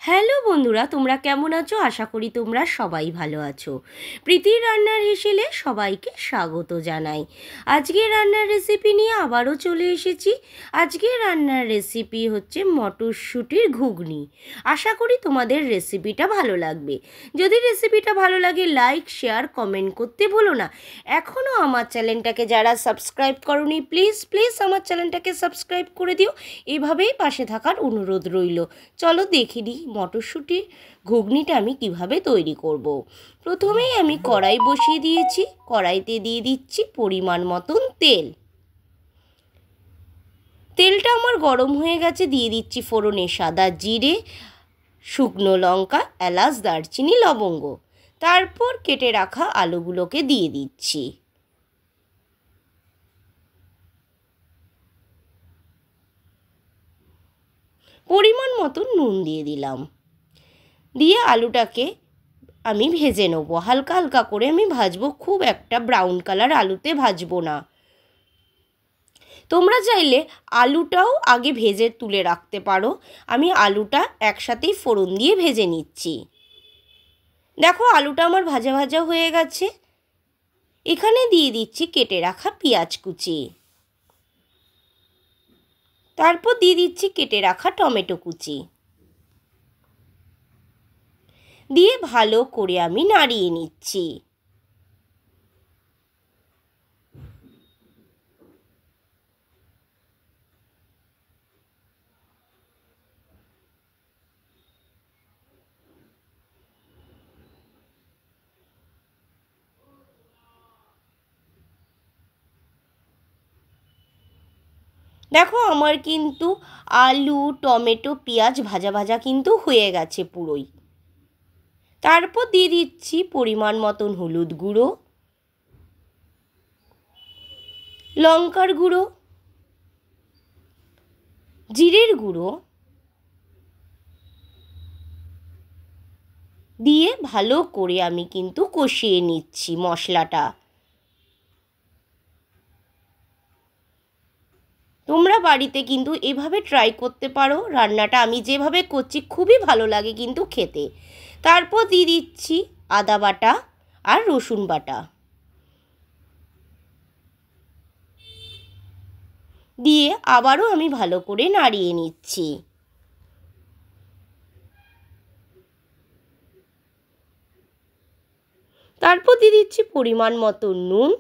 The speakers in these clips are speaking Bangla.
হ্যালো বন্ধুরা, তোমরা কেমন আছো? আশা করি তোমরা সবাই ভালো আছো। প্রীতির রান্নার হেসেলে সবাইকে স্বাগত জানাই। আজকের রান্নার রেসিপি নিয়ে আবারও চলে এসেছি। আজকের রান্নার রেসিপি হচ্ছে মটরশুঁটির ঘুগনি। আশা করি তোমাদের রেসিপিটা ভালো লাগবে। যদি রেসিপিটা ভালো লাগে লাইক, শেয়ার, কমেন্ট করতে ভুলো না। এখনও আমার চ্যানেলটাকে যারা সাবস্ক্রাইব করোনি প্লিজ প্লিজ আমার চ্যানেলটাকে সাবস্ক্রাইব করে দিও। এভাবেই পাশে থাকার অনুরোধ রইল। চলো দেখে নিই মটরশুঁটির ঘুগনিটা আমি কিভাবে তৈরি করব। প্রথমেই আমি কড়াই বসিয়ে দিয়েছি। কড়াইতে দিয়ে দিচ্ছি পরিমাণ মতন তেল। তেলটা আমার গরম হয়ে গেছে। দিয়ে দিচ্ছি ফোড়নে সাদা জিরে, শুকনো লঙ্কা, এলাচ, দারচিনি, লবঙ্গ। তারপর কেটে রাখা আলুগুলোকে দিয়ে দিচ্ছি। পরিমাণ মতন নুন দিয়ে দিলাম। দিয়ে আলুটাকে আমি ভেজে নেব। হালকা হালকা করে আমি ভাজবো, খুব একটা ব্রাউন কালার আলুতে ভাজবো না। তোমরা চাইলে আলুটাও আগে ভেজে তুলে রাখতে পারো। আমি আলুটা একসাথেই ফোড়ন দিয়ে ভেজে নিচ্ছি। দেখো আলুটা আমার ভাজা ভাজা হয়ে গেছে। এখানে দিয়ে দিচ্ছি কেটে রাখা পেঁয়াজ কুচি। তারপর দিয়ে দিচ্ছি কেটে রাখা টমেটো কুচি। দিয়ে ভালো করে আমি নাড়িয়ে নিচ্ছি। দেখো আমার কিন্তু আলু, টমেটো, পেঁয়াজ ভাজা ভাজা কিন্তু হয়ে গেছে পুরোই। তারপর দিয়ে দিচ্ছি পরিমাণ মতন হলুদ গুঁড়ো, লঙ্কার গুঁড়ো, জিরের গুঁড়ো দিয়ে ভালো করে আমি কিন্তু কষিয়ে নিচ্ছি মশলাটা। তোমরা বাড়িতে কিন্তু এভাবে ট্রাই করতে পারো। রান্নাটা আমি যেভাবে করছি খুবই ভালো লাগে কিন্তু খেতে। তারপর দিয়ে দিচ্ছি আদা বাটা আর রসুন বাটা। দিয়ে আবারও আমি ভালো করে নাড়িয়ে নিচ্ছি। তারপর দিয়ে দিচ্ছি পরিমাণ মতন নুন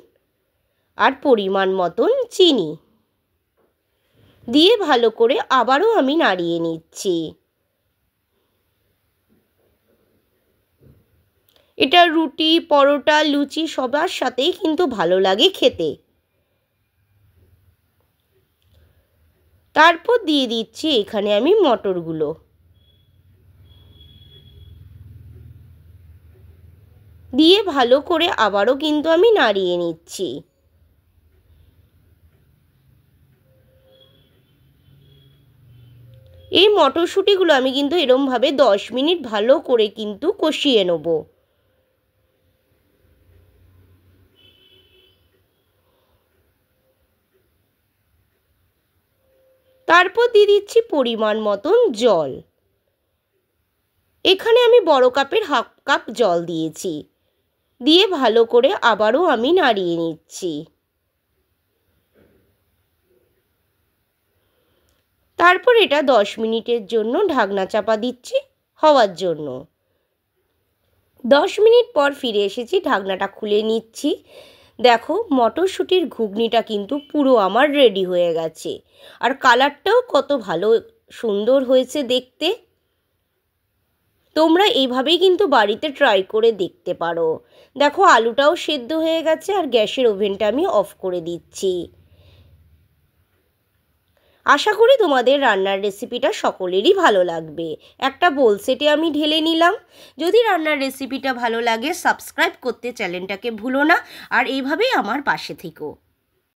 আর পরিমাণ মতন চিনি। দিয়ে ভালো করে আবারও আমি নাড়িয়ে নিচ্ছি। এটা রুটি, পরোটা, লুচি সবার সাথেই কিন্তু ভালো লাগে খেতে। তারপর দিয়ে দিচ্ছি এখানে আমি মটরগুলো। দিয়ে ভালো করে আবারও কিন্তু আমি নাড়িয়ে নিচ্ছি। এই মটরশুঁটিগুলো আমি কিন্তু এরমভাবে 10 মিনিট ভালো করে কিন্তু কষিয়ে নেব। তারপর দিয়ে দিচ্ছি পরিমাণ মতন জল। এখানে আমি বড় কাপের হাফ কাপ জল দিয়েছি। দিয়ে ভালো করে আবারও আমি নাড়িয়ে নিচ্ছি। তারপর এটা 10 মিনিটের জন্য ঢাকনা চাপা দিচ্ছি হওয়ার জন্য। 10 মিনিট পর ফিরে এসেছি, ঢাকনাটা খুলে নিচ্ছি। দেখো মটরশুঁটির ঘুগনিটা কিন্তু পুরো আমার রেডি হয়ে গেছে। আর কালারটাও কত ভালো সুন্দর হয়েছে দেখতে। তোমরা এইভাবেই কিন্তু বাড়িতে ট্রাই করে দেখতে পারো। দেখো আলুটাও সেদ্ধ হয়ে গেছে আর গ্যাসের ওভেনটা আমি অফ করে দিচ্ছি। আশা করি তোমাদের রান্নার রেসিপিটা সকলেরই ভালো লাগবে। একটা বোল সেটে আমি ঢেলে নিলাম। যদি রান্নার রেসিপিটা ভালো লাগে সাবস্ক্রাইব করতে চ্যানেলটাকে ভুলো না। আর এইভাবেই আমার পাশে থেকো।